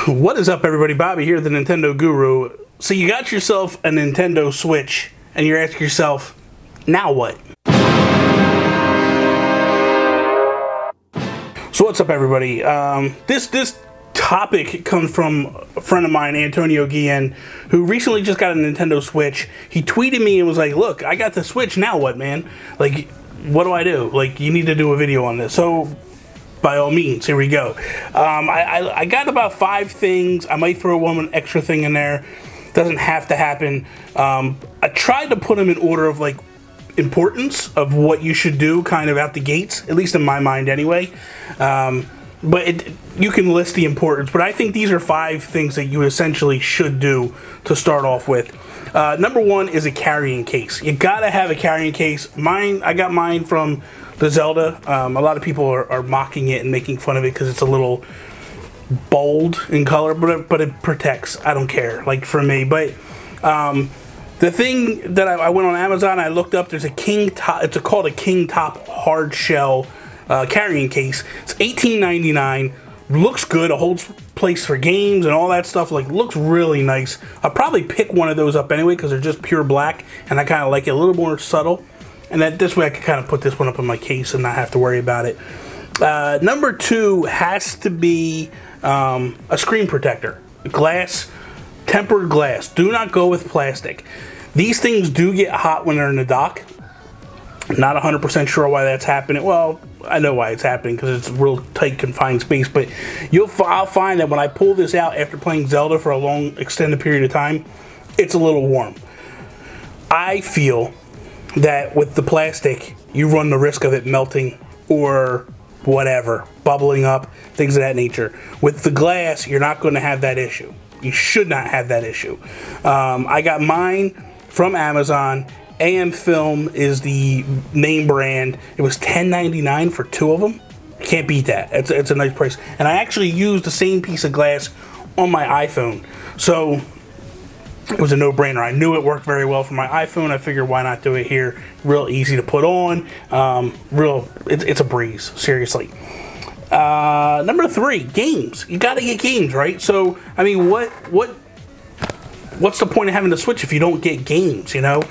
What is up, everybody? Bobby here, the Nintendo Guru. So you got yourself a Nintendo Switch, and you're asking yourself, now what? So what's up, everybody? This topic comes from a friend of mine, Antonio Guillen, who recently just got a Nintendo Switch. He tweeted me and was like, look, I got the Switch, now what, man? Like, what do I do? Like, you need to do a video on this. So by all means, here we go. I got about 5 things. I might throw one extra thing in there. Doesn't have to happen. I tried to put them in order of like importance of what you should do kind of out the gates, at least in my mind anyway. But you can list the importance, but I think these are 5 things that you essentially should do to start off with. Number 1 is a carrying case. You gotta have a carrying case. I got mine from the Zelda. A lot of people are mocking it and making fun of it because it's a little bold in color, but it protects. I don't care, like, for me. But the thing that I went on Amazon, I looked up, there's a King Top, it's called a King Top hard shell carrying case. It's $18.99. Looks good. It holds place for games and all that stuff. Like, looks really nice. I'll probably pick one of those up anyway because they're just pure black, and I kind of like it a little more subtle. And that this way I can kind of put this one up in my case and not have to worry about it. Number 2 has to be a screen protector. Glass, tempered glass. Do not go with plastic. These things do get hot when they're in the dock. Not 100% sure why that's happening. Well, I know why it's happening because it's a real tight, confined space. But I'll find that when I pull this out after playing Zelda for a long, extended period of time, it's a little warm. I feel that with the plastic, you run the risk of it melting or whatever, bubbling up, things of that nature. With the glass, you're not going to have that issue. You should not have that issue. I got mine from Amazon. AM Film is the name brand. It was $10.99 for 2 of them. Can't beat that. It's a nice price. And I actually used the same piece of glass on my iPhone. So it was a no-brainer. I knew it worked very well for my iPhone. I figured, why not do it here? Real easy to put on. It's a breeze, seriously. Number 3, games. You got to get games, right? So, I mean, what's the point of having the Switch if you don't get games, you know?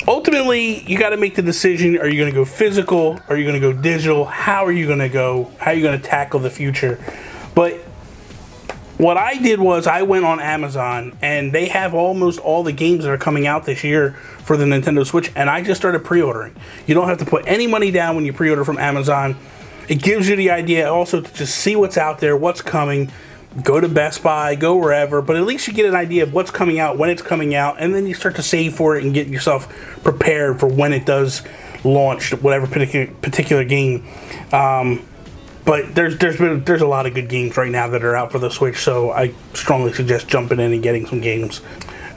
Ultimately, you got to make the decision. Are you going to go physical? Are you going to go digital? How are you going to go? How are you going to tackle the future? But what I did was I went on Amazon, and they have almost all the games that are coming out this year for the Nintendo Switch, and I just started pre-ordering. You don't have to put any money down when you pre-order from Amazon. It gives you the idea also to just see what's out there, what's coming. Go to Best Buy, go wherever, but at least you get an idea of what's coming out, when it's coming out, and then you start to save for it and get yourself prepared for when it does launch, whatever particular game. But there's a lot of good games right now that are out for the Switch, so I strongly suggest jumping in and getting some games.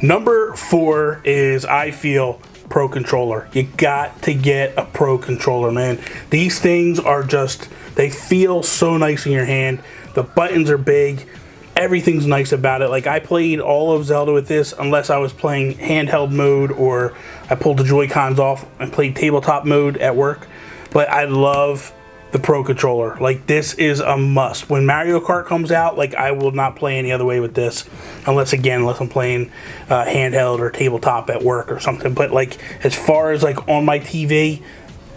Number 4 is, I feel, Pro Controller. You got to get a Pro Controller, man. These things are just, they feel so nice in your hand. The buttons are big. Everything's nice about it. Like, I played all of Zelda with this unless I was playing handheld mode or I pulled the Joy-Cons off and played tabletop mode at work. But I love the Pro Controller. Like, this is a must. When Mario Kart comes out, like, I will not play any other way with this unless I'm playing handheld or tabletop at work or something. But, like, as far as, like, on my TV,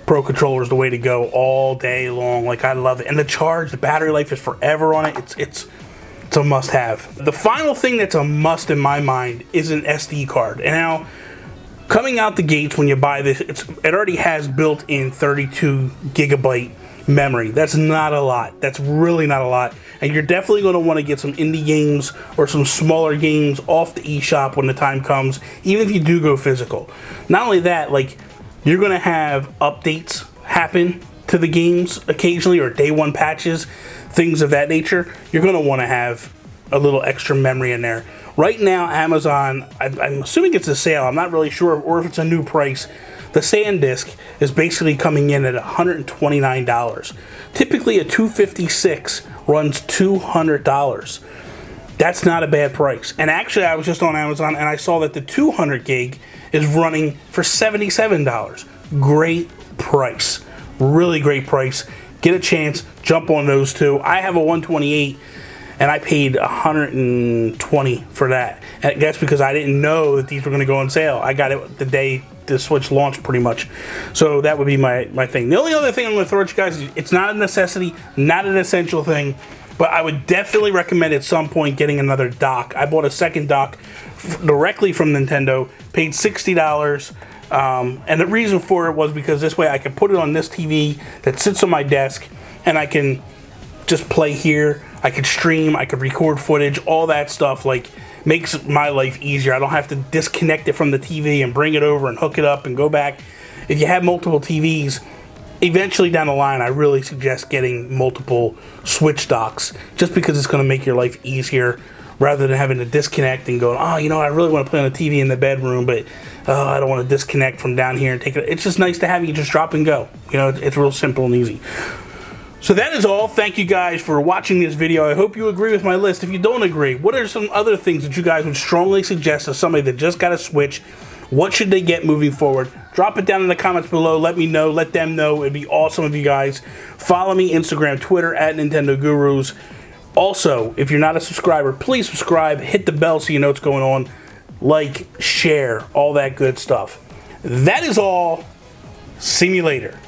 Pro Controller is the way to go all day long. Like, I love it. And the battery life is forever on it. It's a must-have. The final thing that's a must in my mind is an SD card. And now, coming out the gates when you buy this, it already has built-in 32 gigabyte memory. That's not a lot. That's really not a lot. And you're definitely going to want to get some indie games or some smaller games off the eShop when the time comes, even if you do go physical. Not only that, like, you're going to have updates happen to the games occasionally, or day 1 patches, things of that nature. You're going to want to have a little extra memory in there. Right now, Amazon, I'm assuming it's a sale. I'm not really sure, or if it's a new price. The SanDisk is basically coming in at $129. Typically, a 256 runs $200. That's not a bad price. And actually, I was just on Amazon and I saw that the 200 gig is running for $77. Great price. Really great price. Get a chance, jump on those two. I have a 128 and I paid $120 for that. And that's because I didn't know that these were going to go on sale. I got it the day the Switch launched, pretty much. So that would be my thing. The only other thing I'm going to throw at you guys is it's not a necessity, not an essential thing, but I would definitely recommend at some point getting another dock. I bought a second dock directly from Nintendo, paid $60. And the reason for it was because this way I could put it on this TV that sits on my desk, and I can just play here. I could stream, I could record footage, all that stuff. Like, makes my life easier. I don't have to disconnect it from the TV and bring it over and hook it up and go back. If you have multiple TVs, eventually down the line, I really suggest getting multiple Switch docks, just because it's going to make your life easier, rather than having to disconnect and go, oh, you know, I really want to play on the TV in the bedroom, but I don't want to disconnect from down here and take it. It's just nice to have you just drop and go. You know, it's real simple and easy. So that is all. Thank you guys for watching this video. I hope you agree with my list. If you don't agree, what are some other things that you guys would strongly suggest to somebody that just got a Switch? What should they get moving forward? Drop it down in the comments below. Let me know. Let them know. It'd be awesome if you guys follow me, Instagram, Twitter, at Nintendo Gurus. Also, if you're not a subscriber, please subscribe. Hit the bell so you know what's going on. Like, share, all that good stuff. That is all. See me later.